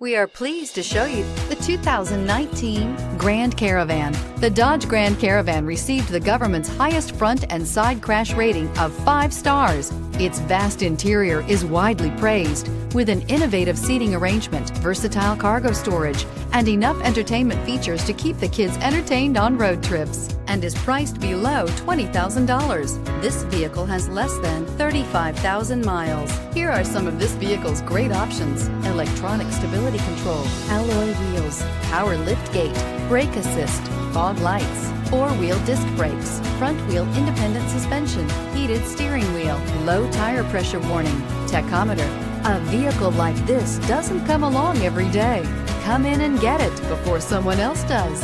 We are pleased to show you the 2019 Grand Caravan. The Dodge Grand Caravan received the government's highest front and side crash rating of 5 stars. Its vast interior is widely praised, with an innovative seating arrangement, versatile cargo storage, and enough entertainment features to keep the kids entertained on road trips, and is priced below $20,000. This vehicle has less than 35,000 miles. Here are some of this vehicle's great options: electronic stability control, alloy wheels, power liftgate, brake assist, fog lights, 4-wheel disc brakes, front wheel independent suspension, heated steering wheel, low tire pressure warning, tachometer. A vehicle like this doesn't come along every day. Come in and get it before someone else does.